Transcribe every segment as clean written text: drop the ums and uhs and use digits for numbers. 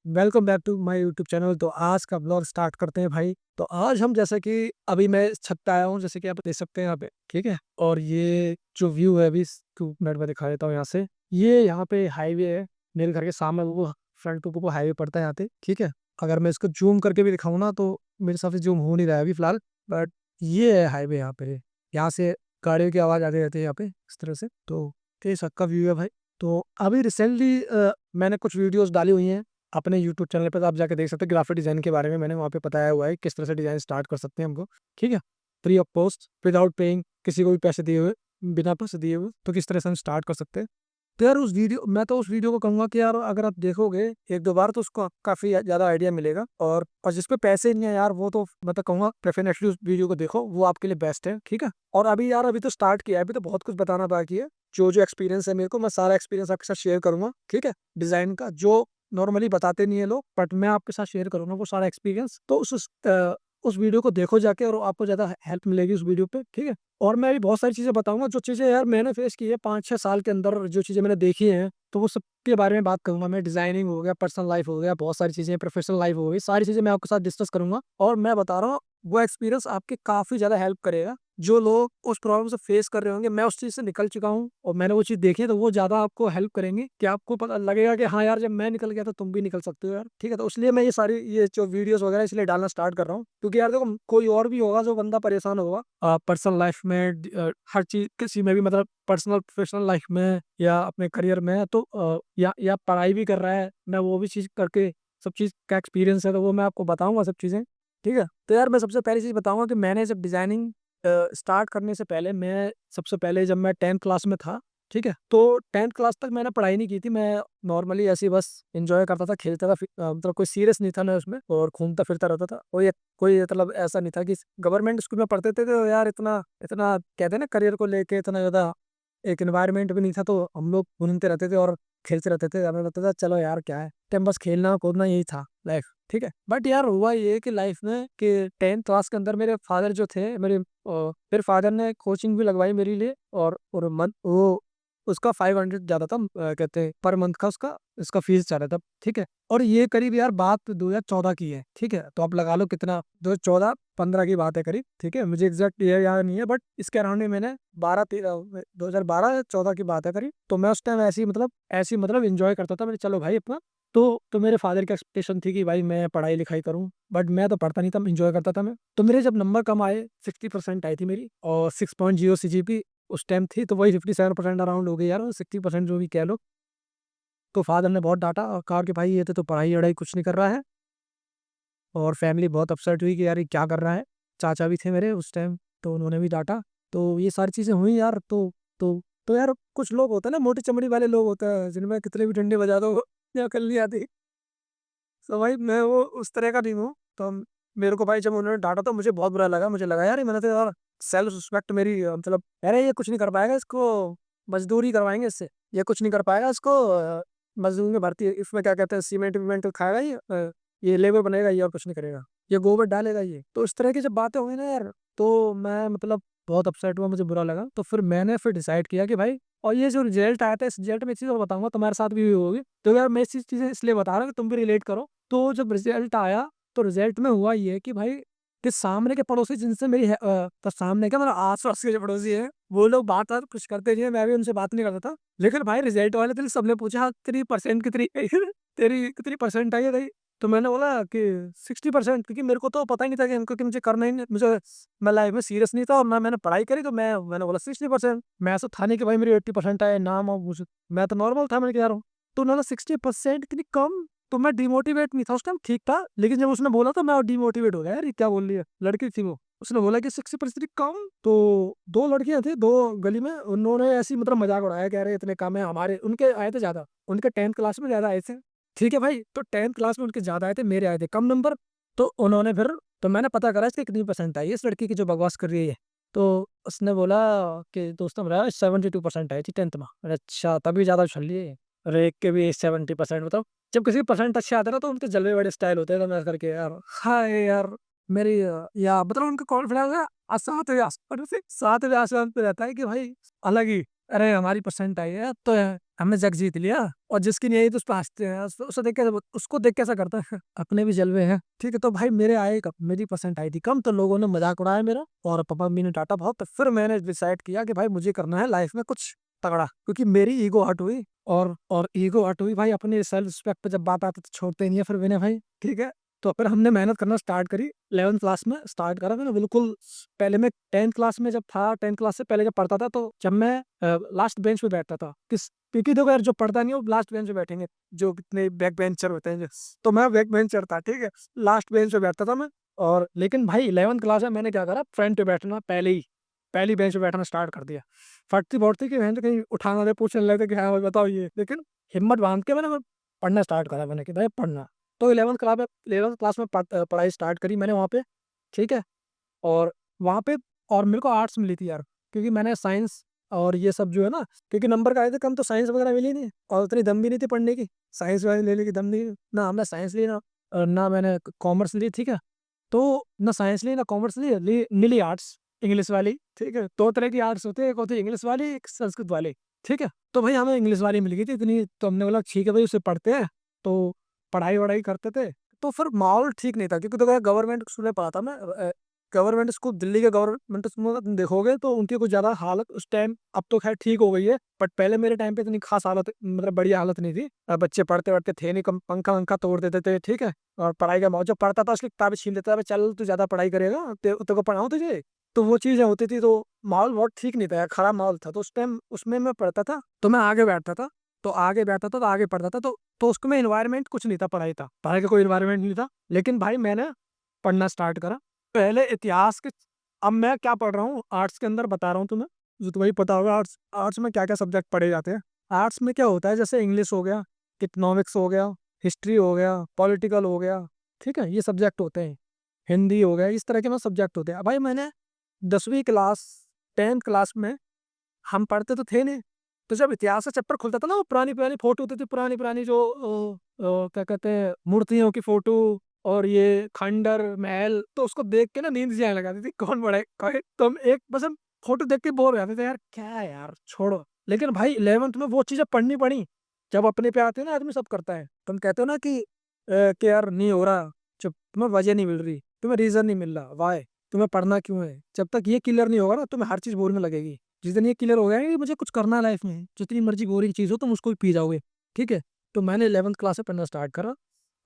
Welcome back to my YouTube channel. तो आज का ब्लॉग स्टार्ट करते हैं भाई। तो आज हम जैसे कि अभी मैं छत पे आया हूँ, जैसे कि आप देख सकते हैं यहाँ पे, ठीक है। और ये जो व्यू है अभी 2 मिनट में दिखा देता हूँ। यहाँ से ये यहाँ पे हाईवे है, मेरे घर के सामने वो फ्रंट पे वो हाईवे पड़ता है यहाँ पे, ठीक है। अगर मैं इसको जूम करके भी दिखाऊँ ना तो मेरे हिसाब से जूम हो नहीं रहा है अभी फिलहाल, बट ये है हाईवे यहाँ पे। यहाँ से गाड़ियों की आवाज़ आती रहती है यहाँ पे इस तरह से। तो ये सबका व्यू है भाई। तो अभी रिसेंटली मैंने कुछ वीडियोस डाली हुई हैं अपने यूट्यूब चैनल पे, तो आप जाके देख सकते हैं। ग्राफिक डिज़ाइन के बारे में मैंने वहाँ पे बताया हुआ है किस तरह से डिज़ाइन स्टार्ट कर सकते हैं हमको, ठीक है। Free of cost, without paying, किसी को भी पैसे दिए हुए, बिना पैसे दिए हुए, तो किस तरह से हम स्टार्ट कर सकते हैं। तो यार उस वीडियो को कहूँगा कि यार अगर आप देखोगे एक दो बार तो उसको काफ़ी ज़्यादा आइडिया मिलेगा। और जिस पे पैसे नहीं है यार वो तो मतलब कहूँगा डेफिनेटली उस वीडियो को देखो, वो आपके लिए बेस्ट है, ठीक है। और अभी तो स्टार्ट किया है, अभी तो बहुत कुछ बताना बाकी है। जो जो एक्सपीरियंस है मेरे को, मैं सारा एक्सपीरियंस आपके साथ शेयर करूंगा, ठीक है। डिज़ाइन का जो नॉर्मली बताते नहीं है लोग, बट मैं आपके साथ शेयर करूंगा वो सारा एक्सपीरियंस। तो उस वीडियो को देखो जाके, और आपको ज़्यादा हेल्प मिलेगी उस वीडियो पे, ठीक है। और मैं भी बहुत सारी चीज़ें बताऊंगा, जो चीज़ें यार मैंने फेस की है 5-6 साल के अंदर, जो चीज़ें मैंने देखी हैं, तो वो सब के बारे में बात करूंगा मैं। डिजाइनिंग हो गया, पर्सनल लाइफ हो गया, बहुत सारी चीज़ें, प्रोफेशनल लाइफ हो गई, सारी चीज़ें मैं आपके साथ डिस्कस करूंगा। और मैं बता रहा हूँ वो एक्सपीरियंस आपके काफ़ी ज़्यादा हेल्प करेगा। जो लोग उस प्रॉब्लम से फेस कर रहे होंगे, मैं उस चीज़ से निकल चुका हूँ और मैंने वो चीज़ देखी है, तो वो ज़्यादा आपको हेल्प करेंगे कि आपको पता लगेगा कि हाँ यार, जब मैं निकल गया तो तुम भी निकल सकते हो यार, ठीक है। तो इसलिए मैं ये जो वीडियोस वगैरह इसलिए डालना स्टार्ट कर रहा हूँ, क्योंकि यार देखो, कोई और भी होगा जो बंदा परेशान होगा पर्सनल लाइफ में, हर चीज़ किसी में भी, मतलब पर्सनल प्रोफेशनल लाइफ में या अपने करियर में, तो या पढ़ाई भी कर रहा है, मैं वो भी चीज़ करके सब चीज़ का एक्सपीरियंस है, तो वो मैं आपको बताऊंगा सब चीज़ें, ठीक है। तो यार मैं सबसे पहली चीज़ बताऊंगा कि मैंने जब डिज़ाइनिंग स्टार्ट करने से पहले, मैं सबसे पहले जब मैं 10th क्लास में था, ठीक है, तो 10th क्लास तक मैंने पढ़ाई नहीं की थी। मैं नॉर्मली ऐसे ही बस एंजॉय करता था, खेलता था, मतलब कोई सीरियस नहीं था मैं उसमें, और घूमता फिरता रहता था। कोई मतलब ऐसा नहीं था कि गवर्नमेंट स्कूल में पढ़ते थे तो यार इतना इतना कहते हैं ना, करियर को लेके इतना ज़्यादा एक एनवायरनमेंट भी नहीं था, तो हम लोग घूमते रहते थे और खेलते रहते थे। हमें लगता था चलो यार क्या है, टाइम बस खेलना कूदना यही था लाइफ, ठीक है। बट यार हुआ ये कि लाइफ में कि 10th क्लास के अंदर मेरे फादर जो थे, फिर फादर ने कोचिंग भी लगवाई मेरे लिए। और मंथ वो उसका 500 ज़्यादा था, कहते हैं पर मंथ का उसका फीस जा रहा था, ठीक है। और ये करीब यार बात 2014 की है, ठीक है। तो आप लगा लो कितना, 2014-15 की बात है करीब, ठीक है। मुझे एग्जैक्ट ईयर याद नहीं है, बट इसके अराउंड में मैंने 2012 या 14 की बात है करीब। तो मैं उस टाइम ऐसी मतलब इंजॉय करता था, मैंने चलो भाई अपना। तो मेरे फादर की एक्सपेक्टेशन थी कि भाई मैं पढ़ाई लिखाई करूं, बट मैं तो पढ़ता नहीं था, इंजॉय करता था मैं। तो मेरे जब नंबर कम आए, 60% आई थी मेरी, और 6.0 CGP उस टाइम थी, तो वही 57% अराउंड हो गई यार, 60% जो भी कह लो। तो फादर ने बहुत डांटा और कहा कि भाई ये तो पढ़ाई वढ़ाई कुछ नहीं कर रहा है। और फैमिली बहुत अपसेट हुई कि यार ये क्या कर रहा है। चाचा भी थे मेरे उस टाइम, तो उन्होंने भी डांटा। तो ये सारी चीज़ें हुई यार। तो यार कुछ लोग होते हैं ना, मोटी चमड़ी वाले लोग होते हैं, जिनमें कितने भी डंडे बजा दो या अकल नहीं आती। तो भाई मैं वो उस तरह का नहीं हूँ। तो मेरे को भाई जब उन्होंने डांटा तो मुझे बहुत बुरा लगा। मुझे लगा यार, ये मैंने तो यार सेल्फ रिस्पेक्ट मेरी, मतलब अरे ये कुछ नहीं कर पाएगा, इसको मजदूरी करवाएंगे इससे, ये कुछ नहीं कर पाएगा, इसको मजदूरी में भर्ती, इसमें क्या कहते हैं, सीमेंट वीमेंट खाएगा ये लेबर बनेगा ये, और कुछ नहीं करेगा, ये गोबर डालेगा ये। तो इस तरह की जब बातें हुई ना यार, तो मैं मतलब बहुत अपसेट हुआ, मुझे बुरा लगा। तो फिर डिसाइड किया कि भाई, और ये जो रिजल्ट आया था, इस रिजल्ट में एक चीज़ और बताऊंगा, तुम्हारे साथ भी होगी। तो यार मैं इसी चीज़ें इसलिए बता रहा हूँ कि तुम भी रिलेट करो। तो जब रिजल्ट आया, तो रिजल्ट में हुआ ये कि भाई, कि सामने के पड़ोसी जिनसे तो सामने क्या मतलब आस पास के जो पड़ोसी है, वो लोग बात कुछ करते नहीं है, मैं भी उनसे बात नहीं करता था। लेकिन भाई रिजल्ट वाले दिन सबने पूछा, "हाँ, तेरी परसेंट कितनी तेरी कितनी परसेंट आई है भाई?" तो मैंने बोला कि 60%, क्योंकि मेरे को तो पता ही नहीं था कि इनको, कि मुझे करना ही नहीं, मुझे, मैं लाइफ में सीरियस नहीं था और ना मैंने पढ़ाई करी। तो मैंने बोला 60%। मैं ऐसा था नहीं कि भाई मेरी 80% आए, नाम और मुझे, मैं तो नॉर्मल था, मैंने कह रहा हूँ। तो उन्होंने 60% कितनी कम। तो मैं डिमोटिवेट नहीं था उस टाइम, ठीक था। लेकिन जब उसने बोला तो मैं डिमोटिवेट हो गया, यार ये क्या बोल रही है, लड़की थी वो। उसने बोला कि 60% कम। तो दो लड़कियां थी, दो गली में, उन्होंने ऐसी मतलब मजाक उड़ाया, कह रहे इतने कम है, हमारे उनके आए थे ज्यादा, उनके 10th क्लास में ज्यादा आए थे, ठीक है भाई। तो 10th क्लास में उनके ज्यादा आए थे, मेरे आए थे कम नंबर। तो उन्होंने फिर, तो मैंने पता करा इसकी कितनी परसेंट आई है, इस लड़की की जो बकवास कर रही है। तो उसने बोला कि दोस्तों मेरा 72% आई थी 10th में। अरे अच्छा, तभी ज्यादा उछल लिए। अरे एक के भी 70%, बताओ। जब किसी परसेंट अच्छे आते हैं ना, तो उनके जलवे बड़े स्टाइल होते हैं, तो मैं करके यार, हाय यार, मेरी या मतलब उनका कॉन्फिडेंस है सातवें आसमान पे रहता है कि भाई अलग ही अरे हमारी परसेंट आई है तो हमने जग जीत लिया। और जिसकी नहीं आई तो उस पर हंसते हैं, उसे देख के, उसको देख के ऐसा करता है अपने भी जलवे हैं। ठीक है, तो भाई मेरे आए कब, मेरी परसेंट आई थी कम, तो लोगों ने मजाक उड़ाया मेरा और पापा मम्मी ने डांटा बहुत। तो फिर मैंने डिसाइड किया कि भाई मुझे करना है लाइफ में कुछ तगड़ा, क्योंकि मेरी ईगो हट हुई। और ईगो हट हुई भाई, अपने सेल्फ रिस्पेक्ट पे जब बात आती तो छोड़ते ही नहीं है फिर मैंने भाई। ठीक है, तो फिर हमने मेहनत करना स्टार्ट करी। 11th क्लास में स्टार्ट करा मैंने बिल्कुल। पहले मैं 10th क्लास में जब था, 10th क्लास से पहले जब पढ़ता था, तो जब मैं लास्ट बेंच पे बैठता था, क्योंकि देखो यार, जो पढ़ता नहीं है वो लास्ट बेंच पे बैठेंगे, जो कितने बैक बेंचर होते हैं तो मैं बैक बेंचर था। ठीक है, लास्ट बेंच पे बैठता था मैं। और लेकिन भाई 11th क्लास में मैंने क्या करा, फ्रंट पे बैठना, पहली बेंच पे बैठना स्टार्ट कर दिया। फटती फटती कि बहन तो कहीं उठाना दे, पूछने लगे थे कि हाँ भाई बताओ ये, लेकिन हिम्मत बांध के मैंने पढ़ना स्टार्ट करा। मैंने कि भाई पढ़ना। तो 11th क्लास में पढ़ाई स्टार्ट करी मैंने वहाँ पे। ठीक है, और वहाँ पे, और मेरे को आर्ट्स मिली थी यार, क्योंकि मैंने साइंस और ये सब जो है ना, क्योंकि नंबर का आए थे कम, तो साइंस वगैरह मिली नहीं और उतनी दम भी नहीं थी पढ़ने की। साइंस वाले लेने की दम नहीं, ना हमने साइंस ली, ना मैंने कॉमर्स ली। ठीक है, तो ना साइंस ली ना कॉमर्स मिली आर्ट्स, इंग्लिश वाली। ठीक है, दो तरह की आर्ट्स होती है, एक होती है इंग्लिश वाली, एक संस्कृत वाली। ठीक है, तो भाई हमें इंग्लिश वाली मिल गई थी इतनी, तो हमने बोला ठीक है भाई उसे पढ़ते हैं। तो पढ़ाई वढ़ाई करते थे। तो फिर माहौल ठीक नहीं था, क्योंकि तो गवर्नमेंट स्कूल में पढ़ा था मैं। गवर्नमेंट स्कूल, दिल्ली के गवर्नमेंट स्कूल में तुम देखोगे तो उनकी कुछ ज्यादा हालत उस टाइम, अब तो खैर ठीक हो गई है, बट पहले मेरे टाइम पे इतनी खास हालत, मतलब बढ़िया हालत नहीं थी। बच्चे पढ़ते वढ़ते थे नहीं, पंखा वंखा तोड़ देते थे। ठीक है, और पढ़ाई का मौज, जो पढ़ता था उसकी किताबें छीन लेता था, "भाई चल तू ज्यादा पढ़ाई करेगा, तेरे को पढ़ाऊं तुझे"। तो वो चीजें होती थी, तो माहौल बहुत ठीक नहीं था यार, खराब माहौल था। तो उस टाइम उसमें मैं पढ़ता था, तो मैं आगे बैठता था, तो आगे पढ़ता था, तो उसमें इन्वायरमेंट कुछ नहीं था, पढ़ाई का कोई इन्वायरमेंट नहीं था। लेकिन भाई मैंने पढ़ना स्टार्ट करा पहले इतिहास के। अब मैं क्या पढ़ रहा हूँ आर्ट्स के अंदर, बता रहा हूँ तुम्हें, जो तुम्हें पता होगा। आर्ट्स आर्ट्स में क्या क्या सब्जेक्ट पढ़े जाते हैं। आर्ट्स में क्या होता है, जैसे इंग्लिश हो गया, इकोनॉमिक्स हो गया, हिस्ट्री हो गया, पॉलिटिकल हो गया। ठीक है, ये सब्जेक्ट होते हैं। हिंदी हो गया, इस तरह के में सब्जेक्ट होते हैं। भाई मैंने 10वीं क्लास, 10th क्लास में हम पढ़ते तो थे नहीं। तो जब इतिहास का चैप्टर खुलता था ना, वो पुरानी पुरानी फोटो होती थी, पुरानी पुरानी जो क्या कहते हैं, मूर्तियों की फोटो, और ये खंडर महल, तो उसको देख के ना नींद सी आने लगा थी। कौन बड़ा है, तो हम एक बस हम फोटो देख के बोर हो जाते थे, यार क्या है यार, छोड़ो। लेकिन भाई 11th में वो चीजें पढ़नी पड़ी। जब अपने पे आते हो ना, आदमी सब करता है। तुम कहते हो ना कि यार नहीं हो रहा, जब तुम्हें वजह नहीं मिल रही, तुम्हें रीजन नहीं मिल रहा, वाई, तुम्हें पढ़ना क्यों है, जब तक ये क्लियर नहीं होगा ना, तुम्हें हर चीज बोरिंग लगेगी। जिस दिन ये क्लियर हो गया कि मुझे कुछ करना है लाइफ में, जितनी मर्जी बोरिंग चीज हो तुम उसको भी पी जाओगे। ठीक है, तो मैंने 11th क्लास से पढ़ना स्टार्ट करा।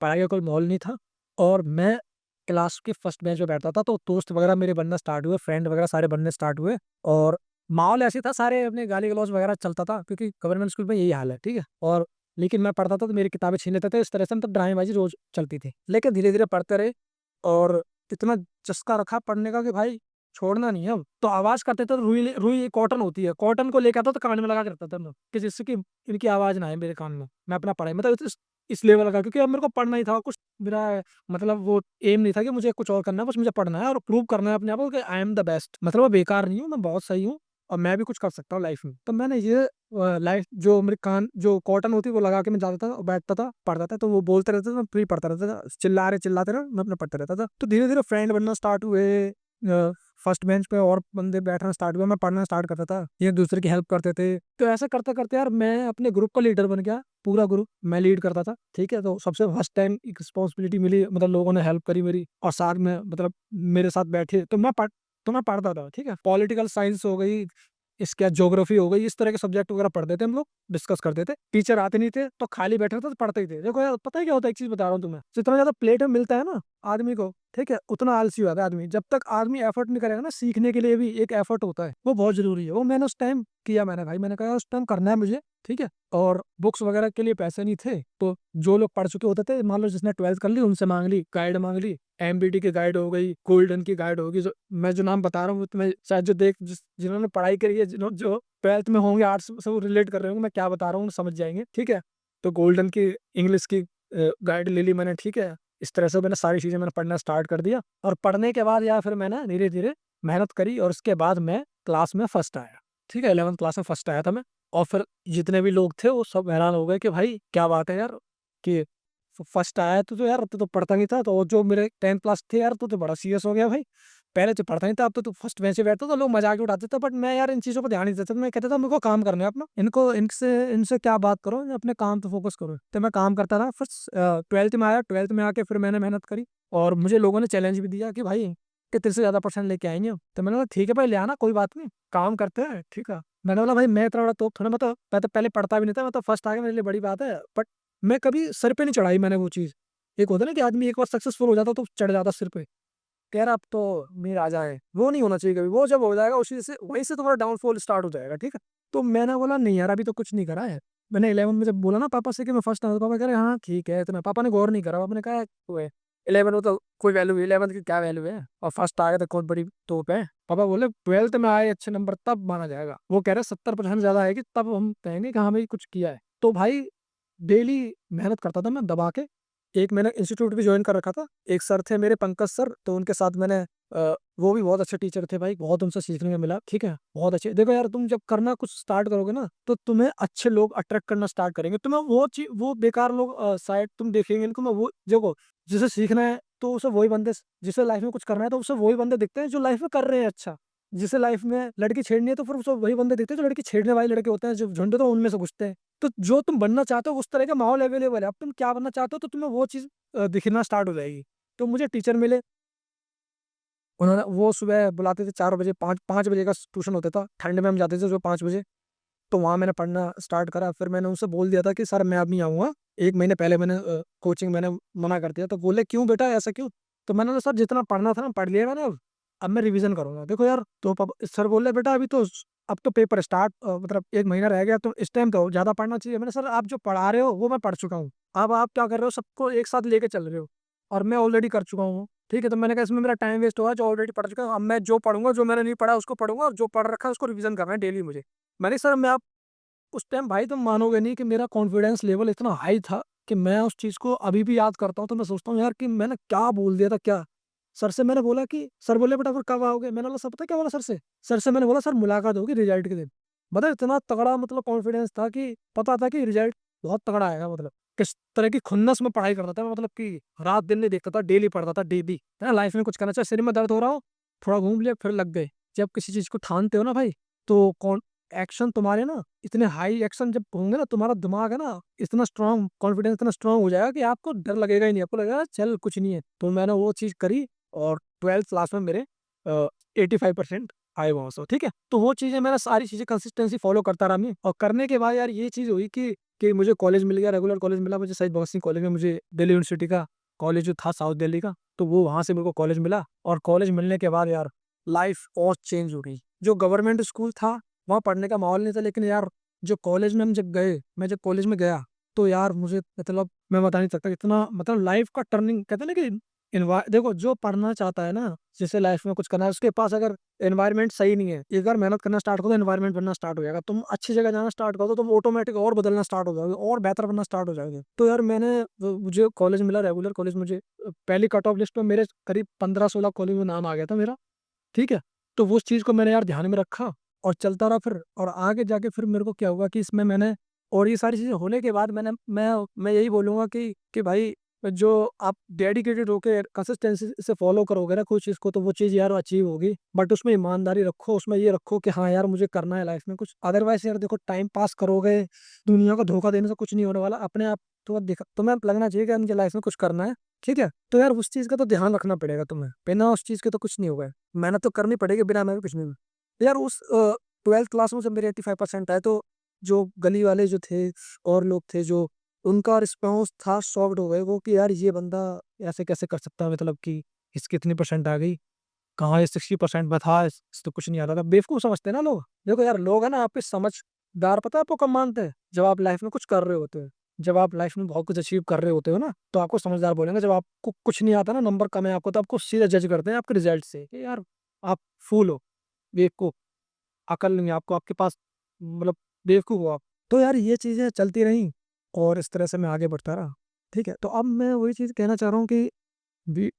पढ़ाई का कोई माहौल नहीं था, और मैं क्लास के फर्स्ट बेंच पे बैठता था, तो दोस्त वगैरह मेरे बनना स्टार्ट हुए, फ्रेंड वगैरह सारे बनने स्टार्ट हुए। और माहौल ऐसे था, सारे अपने गाली गलौज वगैरह चलता था, क्योंकि गवर्नमेंट स्कूल में यही हाल है। ठीक है, और लेकिन मैं पढ़ता था तो मेरी किताबें छीन लेते थे, इस तरह से मतलब ड्रामेबाजी रोज चलती थी। लेकिन धीरे धीरे पढ़ते रहे, और इतना चस्का रखा पढ़ने का कि भाई छोड़ना नहीं है अब। तो आवाज करते थे तो रुई रुई कॉटन होती है, कॉटन को लेकर आता तो कान में लगा के रखता था मैं, कि जिससे कि इनकी आवाज ना आए मेरे कान में। मैं अपना पढ़ाई मतलब इस लेवल का, क्योंकि अब मेरे को पढ़ना ही था, कुछ मेरा मतलब वो एम नहीं था कि मुझे कुछ और करना है, बस मुझे पढ़ना है और प्रूव करना है अपने आप को कि आई एम द बेस्ट, मतलब मैं बेकार नहीं हूँ, मैं बहुत सही हूँ, और मैं भी कुछ कर सकता हूँ लाइफ में। तो मैंने ये लाइफ, जो मेरे कान जो कॉटन होती है वो लगा के मैं जाता था और बैठता था, पढ़ता था। तो वो बोलते रहते थे, मैं फ्री पढ़ता रहता था, चिल्लाते रहे, मैं अपना पढ़ता रहता था। तो धीरे धीरे फ्रेंड बनना स्टार्ट हुए, फर्स्ट बेंच पे और बंदे बैठना स्टार्ट हुआ, मैं पढ़ना स्टार्ट करता था, ये दूसरे की हेल्प करते थे। तो ऐसा करते करते यार मैं अपने ग्रुप का लीडर बन गया, पूरा ग्रुप मैं लीड करता था। ठीक है, तो सबसे फर्स्ट टाइम एक रिस्पॉन्सिबिलिटी मिली, मतलब लोगों ने हेल्प करी मेरी, और साथ में मतलब मेरे साथ बैठे, तो मैं पढ़ता था। ठीक है, पॉलिटिकल साइंस हो गई, इसके बाद ज्योग्राफी हो गई, इस तरह के सब्जेक्ट वगैरह पढ़ते थे हम लोग, डिस्कस करते थे। टीचर आते नहीं थे तो खाली बैठे थे तो पढ़ते ही थे। देखो यार, पता है क्या होता है, एक चीज बता रहा हूँ तुम्हें, जितना ज्यादा प्लेट में मिलता है ना आदमी को, ठीक है, उतना आलसी हो जाता है आदमी। जब तक आदमी एफर्ट नहीं करेगा ना, सीखने के लिए भी एक एफर्ट होता है, वो बहुत जरूरी है। वो मैंने उस टाइम किया, मैंने भाई मैंने कहा उस टाइम करना है मुझे। ठीक है, और बुक्स वगैरह के लिए पैसे नहीं थे, तो जो लोग पढ़ चुके होते थे, मान लो जिसने 12th कर ली, उनसे मांग ली, गाइड मांग ली। एमबीटी की गाइड हो गई, गोल्डन की गाइड होगी, जो मैं जो नाम बता रहा हूँ तुम्हें शायद, जो जिन्होंने पढ़ाई करी है, जो 12th में होंगे, आर्ट्स से वो रिलेट कर रहे होंगे मैं क्या बता रहा हूँ, समझ जाएंगे। ठीक है, तो गोल्डन की इंग्लिश की गाइड ले ली मैंने। ठीक है, इस तरह से मैंने सारी चीजें मैंने पढ़ना स्टार्ट कर दिया, और पढ़ने के बाद यार फिर मैंने धीरे धीरे मेहनत करी, और उसके बाद मैं क्लास में फर्स्ट आया। ठीक है, 11th क्लास में फर्स्ट आया था मैं। और फिर जितने भी लोग थे वो सब हैरान हो गए कि भाई क्या बात है यार, कि फर्स्ट आया तो यार, तो पढ़ता नहीं था। तो जो मेरे 10th क्लास थे यार, तो बड़ा सीरियस हो गया भाई। पहले तो पढ़ता नहीं था, अब तो तू फर्स्ट बेंच पे बैठता तो लोग मजाक उड़ाते थे, बट मैं यार इन चीज़ों पे ध्यान नहीं देता था। मैं कहता था मेरे को काम करना है अपना, इनको इनसे क्या बात करो, अपने काम पे फोकस करो। तो मैं काम करता था। फिर 12th में आया, 12th में आके फिर मैंने मेहनत करी, और मुझे लोगों ने चैलेंज भी दिया कि भाई कि तेरे से ज़्यादा परसेंट लेके आएंगे हम। तो मैंने बोला ठीक है भाई, ले आना, कोई बात नहीं, काम करते हैं, ठीक है। मैंने बोला भाई मैं इतना बड़ा तोप थोड़ा, मैं तो पहले पढ़ता भी नहीं था, मैं तो फर्स्ट आ गया, मेरे लिए बड़ी बात है। बट मैं कभी सर पे नहीं चढ़ाई मैंने वो चीज़। एक होता है ना कि आदमी एक बार सक्सेसफुल हो जाता तो चढ़ जाता सिर पे, कह रहा अब तो मेरे राजा है, वो नहीं होना चाहिए कभी। वो जब हो जाएगा उसी से, वहीं से तुम्हारा डाउनफॉल स्टार्ट हो जाएगा, ठीक है। तो मैंने बोला नहीं यार, अभी तो कुछ नहीं करा है। मैंने 11 में जब बोला ना पापा से कि मैं फर्स्ट आया, तो पापा कह रहे हाँ ठीक है इतना। पापा ने गौर नहीं करा, पापा ने कहा तो है 11 में तो कोई वैल्यू, 11 की क्या वैल्यू है, और फर्स्ट आ गया तो कौन बड़ी तोप है। पापा बोले 12th में आए अच्छे नंबर तब माना जाएगा। वो कह रहे 70% ज्यादा आएगी तब हम कहेंगे कि हाँ भाई कुछ किया है। तो भाई डेली मेहनत करता था मैं दबा के। एक मैंने इंस्टीट्यूट भी ज्वाइन कर रखा था। एक सर थे मेरे पंकज सर, तो उनके साथ मैंने वो भी बहुत अच्छे टीचर थे भाई, बहुत उनसे सीखने को मिला, ठीक है। बहुत अच्छे, देखो यार तुम जब करना कुछ स्टार्ट करोगे ना तो तुम्हें अच्छे लोग अट्रैक्ट करना स्टार्ट करेंगे। तुम्हें वो चीज, वो बेकार लोग शायद तुम देखेंगे इनको, मैं वो देखो, जिसे सीखना है तो उसे वही बंदे, जिसे लाइफ में कुछ करना है तो उसे वही बंदे दिखते हैं जो लाइफ में कर रहे हैं अच्छा। जिसे लाइफ में लड़की छेड़नी है तो फिर उसे वही बंदे दिखते हैं जो लड़की छेड़ने वाले लड़के होते हैं, जो झुंड तो उनमें से घुसते हैं। तो जो तुम बनना चाहते हो उस तरह का माहौल अवेलेबल है। अब तुम क्या बनना चाहते हो तो तुम्हें वो चीज़ दिखना स्टार्ट हो जाएगी। तो मुझे टीचर मिले, उन्होंने वो सुबह बुलाते थे 4 बजे, 5 बजे का ट्यूशन होता था, ठंड में हम जाते थे जो 5 बजे। तो वहाँ मैंने पढ़ना स्टार्ट करा। फिर मैंने उनसे बोल दिया था कि सर मैं अब नहीं आऊँगा। 1 महीने पहले मैंने कोचिंग मैंने मना कर दिया। तो बोले क्यों बेटा ऐसा क्यों? तो मैंने बोला सर जितना पढ़ना था ना पढ़ लिया मैंने, अब मैं रिवीजन करूंगा। देखो यार, तो सर बोले बेटा अभी तो अब तो पेपर स्टार्ट, मतलब 1 महीना रह गया, तो इस टाइम तो ज्यादा पढ़ना चाहिए। मैंने सर आप जो पढ़ा रहे हो वो मैं पढ़ चुका हूँ, अब आप क्या कर रहे हो, सबको एक साथ लेके चल रहे हो, और मैं ऑलरेडी कर चुका हूँ, ठीक है। तो मैंने कहा इसमें मेरा टाइम वेस्ट हुआ जो ऑलरेडी पढ़ चुका हूँ। अब मैं जो पढ़ूंगा, जो मैंने नहीं पढ़ा उसको पढ़ूंगा, और जो पढ़ रखा है उसको रिवीजन करना है डेली मुझे। मैंने सर मैं उस टाइम भाई तुम मानोगे नहीं कि मेरा कॉन्फिडेंस लेवल इतना हाई था कि मैं उस चीज़ को अभी भी याद करता हूँ तो मैं सोचता हूँ यार कि मैंने क्या बोल दिया था क्या। सर से मैंने बोला कि सर बोले बेटा फिर कब आओगे? मैंने बोला सर पता है क्या बोला सर से मैंने बोला सर मुलाकात होगी रिजल्ट के दिन। मतलब इतना तगड़ा, मतलब कॉन्फिडेंस था कि पता था कि रिजल्ट बहुत तगड़ा आएगा। मतलब किस तरह की खुन्नस में पढ़ाई करता था मैं, मतलब कि रात दिन नहीं देखता था, डेली पढ़ता था डेली। है ना, लाइफ में कुछ करना चाहिए, सिर में दर्द हो रहा हो, थोड़ा घूम लिया फिर लग गए। जब किसी चीज़ को ठानते हो ना भाई, तो कौन एक्शन तुम्हारे ना, इतने हाई एक्शन जब होंगे ना, तुम्हारा दिमाग है ना इतना स्ट्रांग, कॉन्फिडेंस इतना स्ट्रांग हो जाएगा कि आपको डर लगेगा ही नहीं, आपको लगेगा चल कुछ नहीं है। तो मैंने वो चीज़ करी, और 12th क्लास में मेरे 85% आए वहाँ से, ठीक है। तो वो चीज़ें मैंने सारी चीज़ें कंसिस्टेंसी फॉलो करता रहा मैं, और करने के बाद यार ये चीज़ हुई कि मुझे कॉलेज मिल गया, रेगुलर कॉलेज मिला मुझे, शहीद भगत सिंह कॉलेज में, मुझे दिल्ली यूनिवर्सिटी का कॉलेज जो था साउथ दिल्ली का, तो वो वहाँ से मेरे को कॉलेज मिला। और कॉलेज मिलने के बाद यार लाइफ और चेंज हो गई। जो गवर्नमेंट स्कूल था वहाँ पढ़ने का माहौल नहीं था, लेकिन यार जो कॉलेज में हम जब गए, मैं जब कॉलेज में गया तो यार मुझे, मतलब मैं बता नहीं सकता इतना, मतलब लाइफ का टर्निंग कहते हैं ना कि देखो जो पढ़ना चाहता है ना, जिसे लाइफ में कुछ करना है, उसके पास अगर एनवायरनमेंट सही नहीं है, एक बार मेहनत करना स्टार्ट करो तो एनवायरनमेंट बनना स्टार्ट हो जाएगा। तुम अच्छी जगह जाना स्टार्ट करो तो तुम ऑटोमेटिक और बदलना स्टार्ट हो जाओगे, और बेहतर बनना स्टार्ट हो जाओगे। तो यार मुझे कॉलेज मिला, रेगुलर कॉलेज। मुझे पहली कट ऑफ लिस्ट में मेरे करीब 15-16 कॉलेज में नाम आ गया था मेरा, ठीक है। तो वो उस चीज़ को मैंने यार ध्यान में रखा और चलता रहा फिर। और आगे जाके फिर मेरे को क्या हुआ कि इसमें मैंने, और ये सारी चीज़ें होने के बाद मैं यही बोलूँगा कि भाई जो आप डेडिकेटेड होके कंसिस्टेंसी से फॉलो करोगे ना कोई चीज़ को, तो वो चीज़ यार अचीव होगी। बट उसमें ईमानदारी रखो, उसमें ये रखो कि हाँ यार मुझे करना है लाइफ में कुछ। अदरवाइज़ यार देखो टाइम पास करोगे, दुनिया को धोखा देने से कुछ नहीं होने वाला। अपने आप तो देखा तुम्हें लगना चाहिए कि मुझे लाइफ में कुछ करना है, ठीक है। तो यार उस चीज़ का तो ध्यान रखना पड़ेगा तुम्हें, बिना उस चीज़ के तो कुछ नहीं होगा। मेहनत तो करनी पड़ेगी, बिना मेहनत कुछ नहीं होगा। यार उस 12th क्लास में जब मेरे 85% आए, तो जो गली वाले जो थे और लोग थे, जो उनका रिस्पॉन्स था, शॉक्ड हो गए वो कि यार ये बंदा ऐसे कैसे कर सकता है, मतलब कि इसकी इतनी परसेंट आ गई, कहाँ ये 60% में था, इस तो कुछ नहीं आता था। बेवकूफ़ समझते हैं ना लोग। देखो यार लोग है ना आपके समझदार, पता है आपको कब मानते हैं? जब आप लाइफ में कुछ कर रहे होते हो। जब आप लाइफ में बहुत कुछ अचीव कर रहे होते हो ना, तो आपको समझदार बोलेंगे। जब आपको कुछ नहीं आता ना, नंबर कम है आपको, तो आपको सीधा जज करते हैं आपके रिजल्ट से कि यार आप फूल हो, बेवकूफ़, अकल नहीं है आपको, आपके पास, मतलब बेवकूफ़ हो आप। तो यार ये चीज़ें चलती रहीं, और इस तरह से मैं आगे बढ़ता रहा, ठीक है। तो अब मैं वही चीज़ कहना चाह रहा हूँ कि बी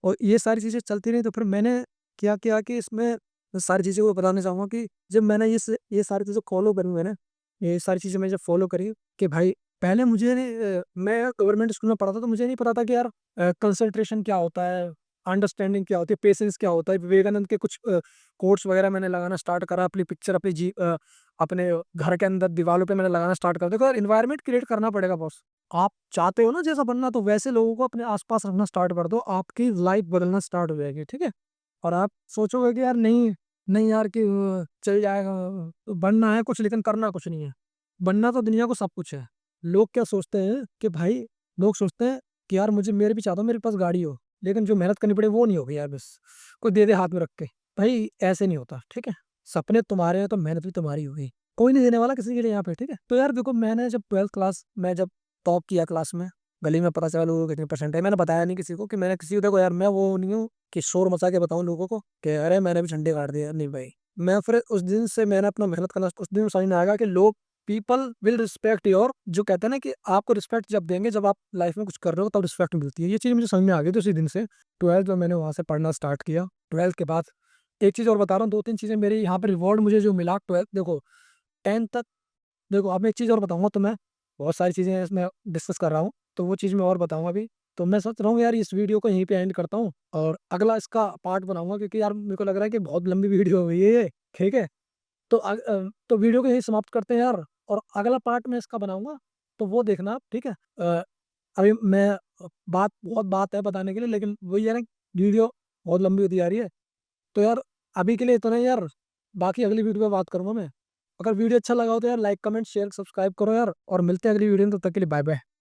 और ये सारी चीज़ें चलती रहीं, तो फिर मैंने क्या किया कि इसमें सारी चीज़ें को बताना चाहूँगा कि जब मैंने ये सारी चीज़ें फ़ॉलो करी मैंने, ये सारी चीज़ें मैं जब फ़ॉलो करी कि भाई पहले मुझे नहीं मैं गवर्नमेंट स्कूल में पढ़ा था तो मुझे नहीं पता था कि यार कंसंट्रेशन क्या होता है, अंडरस्टैंडिंग क्या होती है, पेशेंस क्या होता है। विवेकानंद के कुछ कोट्स वगैरह मैंने लगाना स्टार्ट करा, अपनी पिक्चर अपने घर के अंदर दीवारों पे मैंने लगाना स्टार्ट कर दिया। देखो यार, एनवायरनमेंट क्रिएट करना पड़ेगा बॉस। आप चाहते हो ना जैसा बनना, तो वैसे लोगों को अपने आस-पास रखना स्टार्ट कर दो, आपकी लाइफ बदलना स्टार्ट हो जाएगी, ठीक है? और आप सोचोगे कि यार नहीं, नहीं यार कि चल जाएगा, बनना है कुछ लेकिन करना कुछ नहीं है। बनना तो दुनिया को सब कुछ है। लोग क्या सोचते हैं कि भाई, लोग सोचते हैं कि यार मुझे, मेरे भी चाहता हूँ मेरे पास गाड़ी हो, लेकिन जो मेहनत करनी पड़े वो नहीं होगी यार बस, कोई दे दे हाथ में रख के। भाई ऐसे नहीं होता, ठीक है? सपने तुम्हारे हैं तो मेहनत भी तुम्हारी होगी। कोई नहीं देने वाला किसी के लिए यहाँ पे, ठीक है? तो यार देखो, मैंने जब 12th क्लास में जब टॉप किया क्लास में, गली में पता चला लोगों को कितने परसेंट है, मैंने बताया नहीं किसी को कि मैंने किसी को, देखो यार मैं वो नहीं हूँ कि शोर मचा के बताऊँ लोगों को कि अरे मैंने भी झंडे गाड़ दिए, नहीं भाई। मैं फिर उस दिन से मैंने अपना मेहनत करना, उस दिन समझ में आएगा कि लोग, पीपल विल रिस्पेक्ट योर, जो कहते हैं ना कि आपको रिस्पेक्ट जब देंगे, जब आप लाइफ में कुछ कर रहे हो तब रिस्पेक्ट मिलती है। ये चीज़ मुझे समझ में आ गई थी उसी दिन से। 12th में मैंने वहाँ से पढ़ना स्टार्ट किया। 12th के बाद एक चीज़ और बता रहा हूँ, 2-3 चीज़ें मेरी यहाँ पे रिवॉर्ड मुझे जो मिला 12th, देखो 10th तक, देखो अब मैं एक चीज़ और बताऊँगा तुम्हें, बहुत सारी चीज़ें इसमें डिस्कस कर रहा हूँ, तो वो चीज़ मैं और बताऊँगा अभी। तो मैं सोच रहा हूँ यार, इस वीडियो को यहीं पे एंड करता हूँ और अगला इसका पार्ट बनाऊँगा, क्योंकि यार मेरे को लग रहा है कि बहुत लंबी वीडियो हो गई है ये, ठीक है? तो तो वीडियो को यहीं समाप्त करते हैं यार, और अगला पार्ट मैं इसका बनाऊँगा, तो वो देखना आप, ठीक है? अभी मैं बहुत बात है बताने के लिए, लेकिन वही है ना, वीडियो बहुत लंबी होती जा रही है। तो यार अभी के लिए इतना ही यार, बाकी अगली वीडियो में बात करूँगा मैं। अगर वीडियो अच्छा लगा हो तो यार लाइक, कमेंट, शेयर, सब्सक्राइब करो यार, और मिलते हैं अगली वीडियो में, तब तक के लिए बाय बाय।